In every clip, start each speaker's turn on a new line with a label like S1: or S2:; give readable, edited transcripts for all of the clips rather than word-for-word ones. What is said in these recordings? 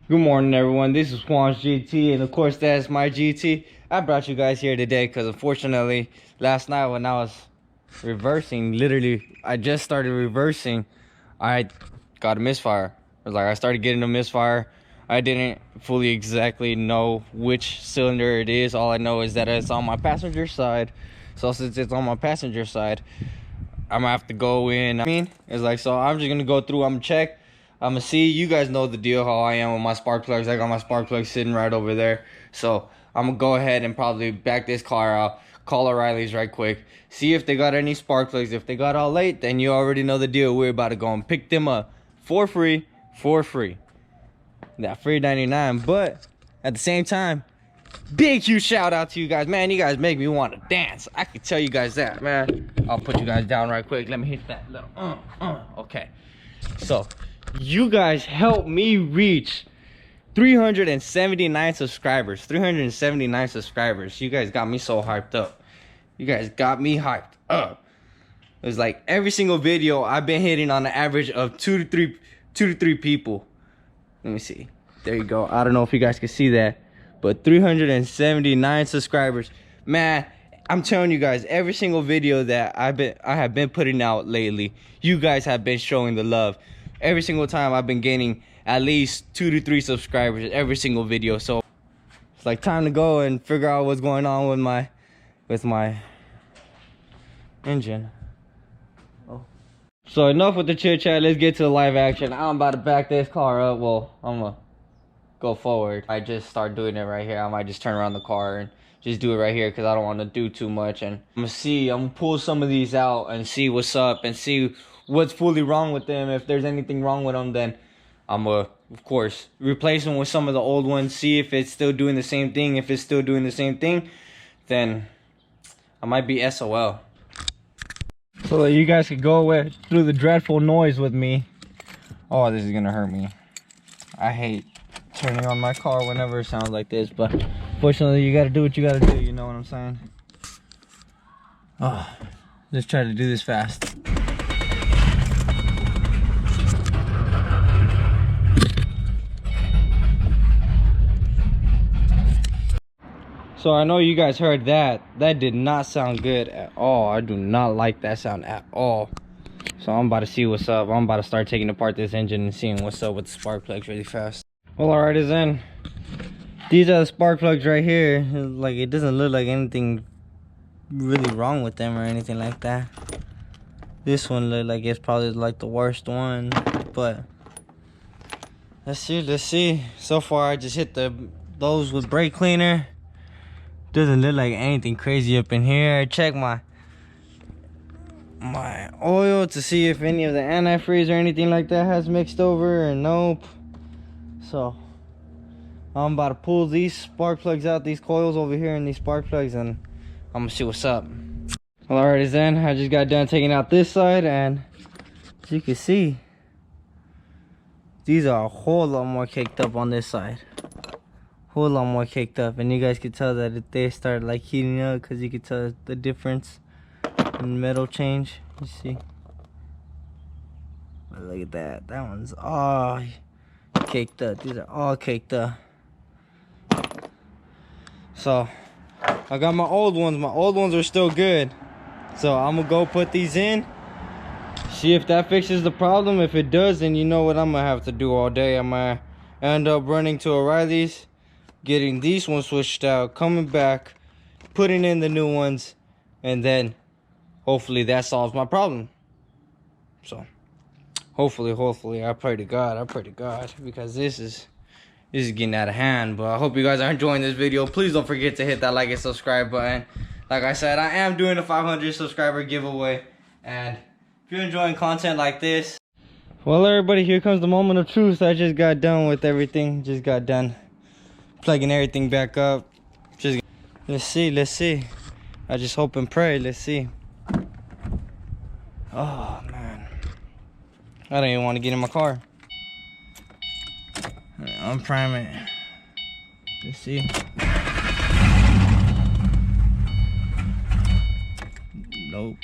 S1: Good morning, everyone. This is Juan's GT, and of course, that's my GT. I brought you guys here today because, unfortunately, last night when I was reversing, literally, I just started reversing, I got a misfire. I started getting a misfire. I didn't fully exactly know which cylinder it is. All I know is that it's on my passenger side. So since it's on my passenger side, I'm gonna have to go in. So I'm just gonna go through. I'm gonna check. I'm gonna see. You guys know the deal, how I am with my spark plugs. I got my spark plugs sitting right over there. So I'm gonna go ahead and probably back this car out, call O'Reilly's right quick, see if they got any spark plugs. If they got all late, then you already know the deal. We're about to go and pick them up for free. That free 99. But at the same time, big huge shout out to you guys, man. You guys make me want to dance. I can tell you guys that, man. I'll put you guys down right quick. Let me hit that little okay. So you guys helped me reach 379 subscribers. 379 subscribers. You guys got me so hyped up. You guys got me hyped up. It was like every single video I've been hitting on an average of two to three people. Let me see. There you go. I don't know if you guys can see that, but 379 subscribers, man. I'm telling you guys, every single video that I have been putting out lately, you guys have been showing the love. Every single time I've been gaining at least 2 to 3 subscribers every single video. So it's like time to go and figure out what's going on with my engine. So enough with the chit chat. Let's get to the live action. I'm about to back this car up. Well, I'm gonna go forward. I just start doing it right here. I might just turn around the car and just do it right here because I don't want to do too much. And I'm gonna pull some of these out and see what's up and see what's fully wrong with them. If there's anything wrong with them, then I'm gonna, of course, replace them with some of the old ones, see if it's still doing the same thing. If it's still doing the same thing, then I might be SOL. So that you guys could go through the dreadful noise with me. Oh, this is gonna hurt me. I hate turning on my car whenever it sounds like this, but fortunately you gotta do what you gotta do, you know what I'm saying? Oh, let's try to do this fast. So I know you guys heard that. That did not sound good at all. I do not like that sound at all. So I'm about to see what's up. I'm about to start taking apart this engine and seeing what's up with the spark plugs really fast. Well, alright then. These are the spark plugs right here. Like, it doesn't look like anything really wrong with them or anything like that. This one looked like it's probably like the worst one. But let's see. So far I just hit those with brake cleaner. Doesn't look like anything crazy up in here. I checked my oil to see if any of the antifreeze or anything like that has mixed over, and nope. So I'm about to pull these spark plugs out, these coils over here and these spark plugs, and I'm gonna see what's up. Well, alright then, I just got done taking out this side, and as you can see, these are a whole lot more caked up on this side. Whole lot more caked up, and you guys can tell that they start like heating up because you can tell the difference in metal change. You see, but look at that. That one's all caked up. These are all caked up. So I got my old ones. My old ones are still good, so I'm gonna go put these in, see if that fixes the problem. If it does, then you know what I'm gonna have to do all day. I'm gonna end up running to O'Reilly's, getting these ones switched out, coming back, putting in the new ones, and then hopefully that solves my problem. So hopefully I pray to God, because this is getting out of hand. But I hope you guys are enjoying this video. Please don't forget to hit that like and subscribe button. Like I said, I am doing a 500 subscriber giveaway, and if you're enjoying content like this, well, everybody, here comes the moment of truth. I just got done with everything. Just got done plugging everything back up. Let's see. I just hope and pray. Let's see. Oh man, I don't even want to get in my car. Unprime it. Let's see. Nope.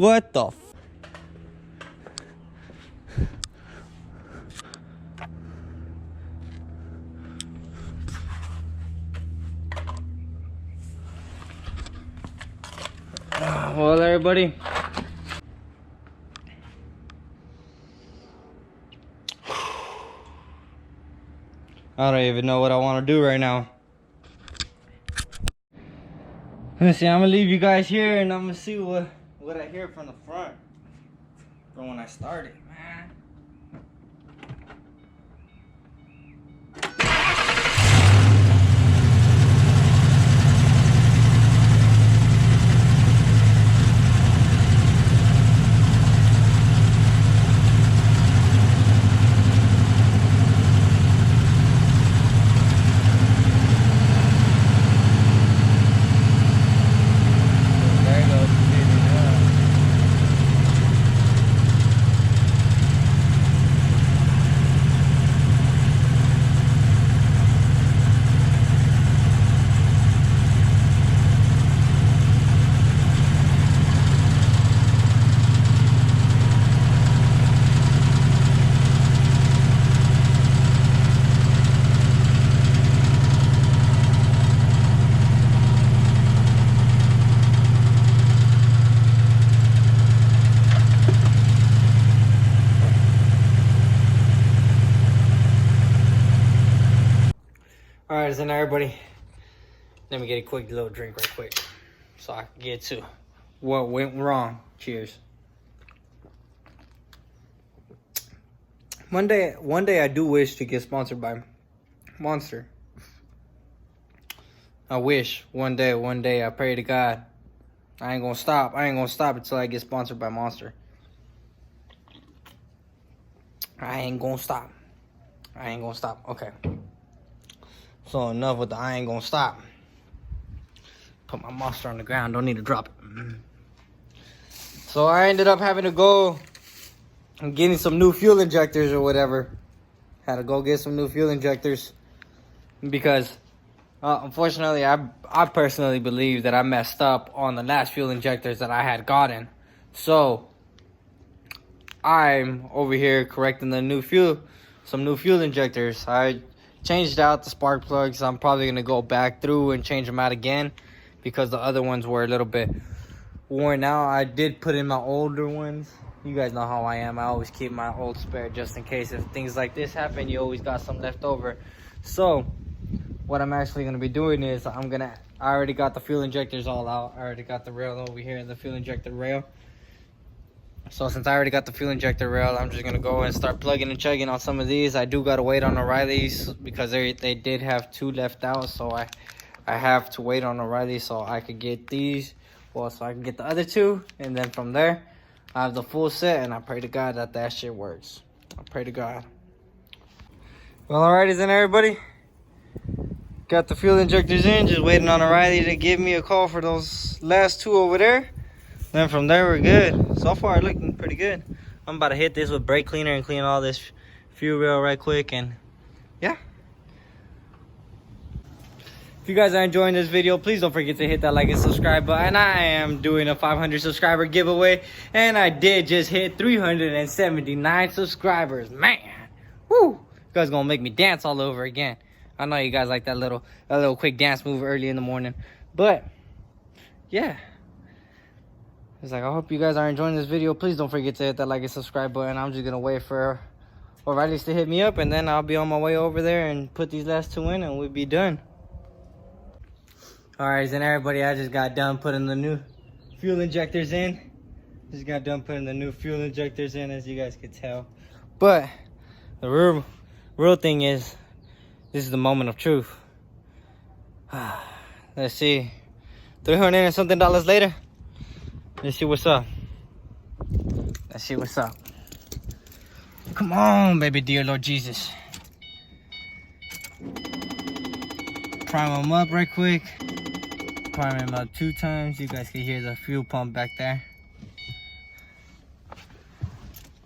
S1: What the well, everybody, I don't even know what I want to do right now. Let's see, I'm gonna leave you guys here and I'm gonna see what I hear from the front from when I started, man. Alright, so now everybody, let me get a quick little drink right quick so I can get to what went wrong. Cheers. One day I do wish to get sponsored by Monster. I wish one day, I pray to God. I ain't gonna stop until I get sponsored by Monster. I ain't gonna stop. Okay. So enough with the I ain't gonna stop. Put my Monster on the ground, don't need to drop it. So I ended up having to go and getting some new fuel injectors or whatever. Had to go get some new fuel injectors because unfortunately I personally believe that I messed up on the last fuel injectors that I had gotten. So I'm over here correcting some new fuel injectors. I changed out the spark plugs. I'm probably gonna go back through and change them out again because the other ones were a little bit worn out. I did put in my older ones. You guys know how I am. I always keep my old spare just in case if things like this happen. You always got some left over. So what I'm actually gonna be doing is I already got the fuel injectors all out. I already got the rail over here, the fuel injector rail. So since I already got the fuel injector rail, I'm just gonna go and start plugging and chugging on some of these. I do gotta wait on O'Reilly's because they did have 2 left out, so I have to wait on O'Reilly so I could get these. Well, so I can get the other 2, and then from there, I have the full set, and I pray to God that shit works. I pray to God. Well, alrighty then, everybody. Got the fuel injectors in, just waiting on O'Reilly to give me a call for those last 2 over there. Then from there, we're good. So far, looking pretty good. I'm about to hit this with brake cleaner and clean all this fuel rail right quick, and yeah. If you guys are enjoying this video, please don't forget to hit that like and subscribe button. I am doing a 500 subscriber giveaway, and I did just hit 379 subscribers. Man, woo! You guys gonna make me dance all over again. I know you guys like that little quick dance move early in the morning, but yeah. It's like, I hope you guys are enjoying this video. Please don't forget to hit that like and subscribe button. I'm just gonna wait for O'Reilly's to hit me up, and then I'll be on my way over there and put these last 2 in, and we'll be done. Alright, then everybody, I just got done putting the new fuel injectors in. As you guys could tell. But the real thing is, this is the moment of truth. Let's see, $300 and something later. Let's see what's up. Come on, baby, dear Lord Jesus. Prime them up right quick. Prime them up 2 times. You guys can hear the fuel pump back there.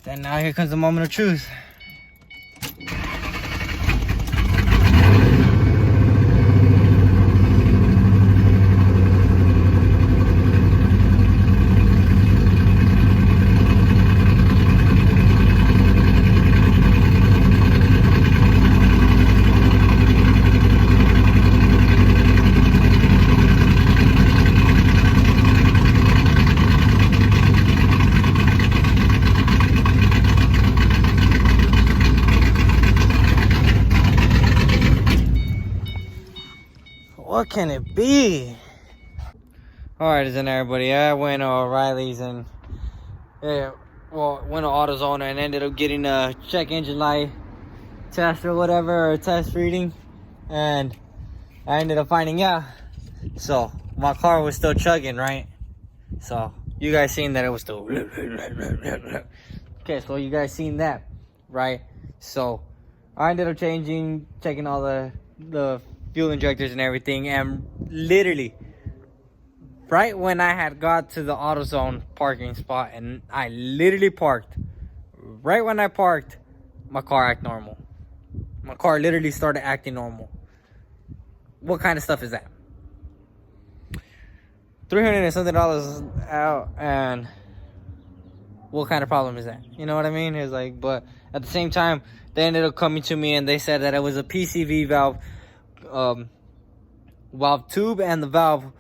S1: Then now here comes the moment of truth. What can it be? Alright, isn't everybody? I went to O'Reilly's and went to AutoZone and ended up getting a check engine light test or whatever, or test reading, and I ended up finding out. So my car was still chugging, right? So you guys seen that it was still okay, so you guys seen that, right? So I ended up checking all the fuel injectors and everything, and literally right when I had got to the AutoZone parking spot, and I literally parked, right when I parked, my car acted normal. My car literally started acting normal. What kind of stuff is that? $300 and something out, and what kind of problem is that? You know what I mean? It's like, but at the same time, they ended up coming to me and they said that it was a PCV valve, valve tube and the valve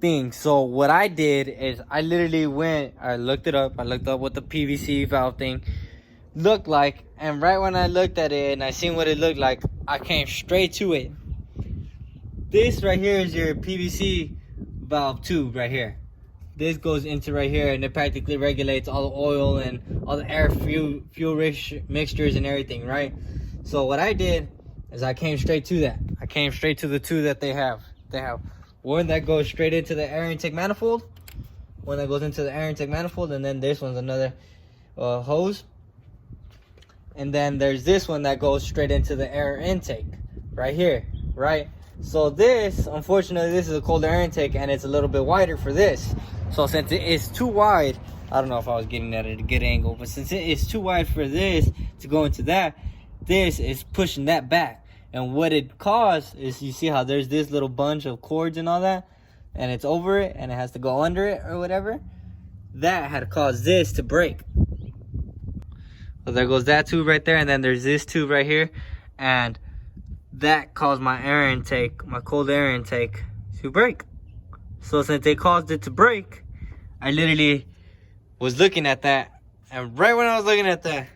S1: thing. So what I did is I literally I looked it up. I looked up what the PVC valve thing looked like, and right when I looked at it and I seen what it looked like, I came straight to it. This right here is your PVC valve tube right here. This goes into right here, and it practically regulates all the oil and all the air fuel rich mixtures and everything, right? So what I did is I came straight to that. I came straight to the two that they have. They have one that goes straight into the air intake manifold, one that goes into the air intake manifold, and then this one's another hose. And then there's this one that goes straight into the air intake right here, right? So this, unfortunately, this is a cold air intake, and it's a little bit wider for this. So since it is too wide, I don't know if I was getting that at a good angle, but since it is too wide for this to go into that, this is pushing that back. And what it caused is, you see how there's this little bunch of cords and all that, and it's over it, and it has to go under it or whatever. That had caused this to break. So there goes that tube right there, and then there's this tube right here, and that caused my air intake, my cold air intake, to break. So since it caused it to break, I literally was looking at that, and right when I was looking at that,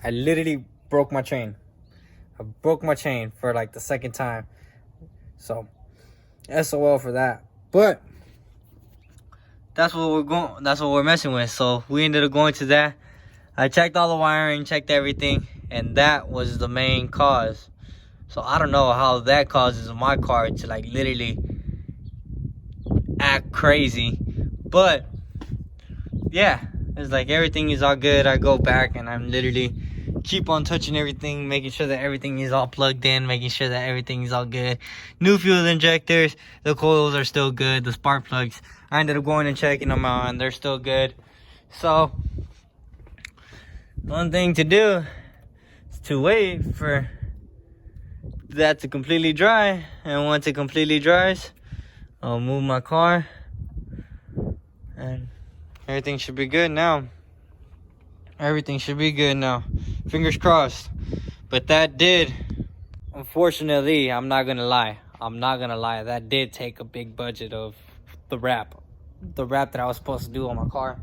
S1: I literally broke my chain. I broke my chain for like the second time. So SOL for that. But that's what we're messing with. So we ended up going to that. I checked all the wiring, checked everything, and that was the main cause. So I don't know how that causes my car to like literally act crazy. But yeah, it's like everything is all good. I go back and I'm literally keep on touching everything, making sure that everything is all plugged in, making sure that everything is all good. New fuel injectors, the coils are still good. The spark plugs, I ended up going and checking them out, and they're still good. So one thing to do is to wait for that to completely dry, and once it completely dries, I'll move my car and everything should be good now. Everything should be good now, fingers crossed. But that did, unfortunately, I'm not gonna lie, that did take a big budget of the wrap that I was supposed to do on my car.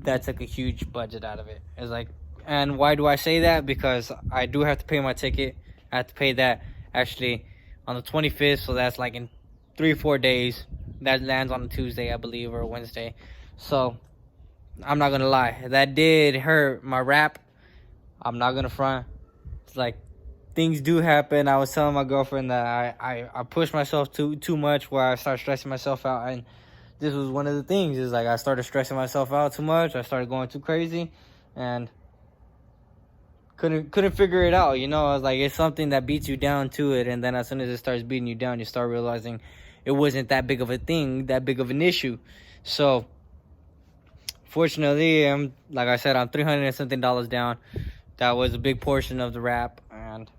S1: That took a huge budget out of it. It's like, and why do I say that? Because I do have to pay my ticket. I have to pay that actually on the 25th, so that's like in 3 or 4 days. That lands on a Tuesday, I believe, or a Wednesday. So I'm not gonna lie, that did hurt my wrap. I'm not gonna front. It's like, things do happen. I was telling my girlfriend that I pushed myself too much, where I started stressing myself out, and this was one of the things. Is like I started stressing myself out too much. I started going too crazy, and couldn't figure it out. You know, I was like, it's something that beats you down to it, and then as soon as it starts beating you down, you start realizing it wasn't that big of a thing, that big of an issue. So fortunately, like I said, I'm $300 and something down. That was a big portion of the wrap, and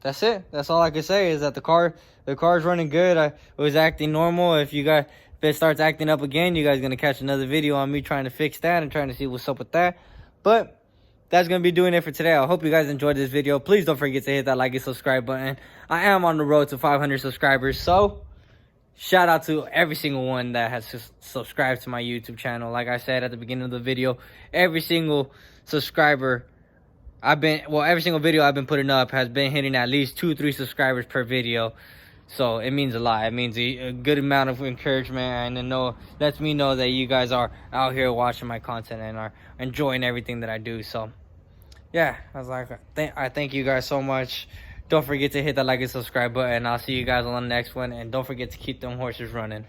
S1: that's it. That's all I can say, is that the car's running good. It was acting normal. If it starts acting up again, you guys are gonna catch another video on me trying to fix that and trying to see what's up with that. But that's gonna be doing it for today. I hope you guys enjoyed this video. Please don't forget to hit that like and subscribe button. I am on the road to 500 subscribers, so shout out to every single one that has subscribed to my YouTube channel. Like I said at the beginning of the video, every single subscriber every single video I've been putting up has been hitting at least 2-3 subscribers per video. So it means a lot. It means a good amount of encouragement, and lets me know that you guys are out here watching my content and are enjoying everything that I do. So yeah, I was like, I thank you guys so much. Don't forget to hit that like and subscribe button. I'll see you guys on the next one, and don't forget to keep them horses running.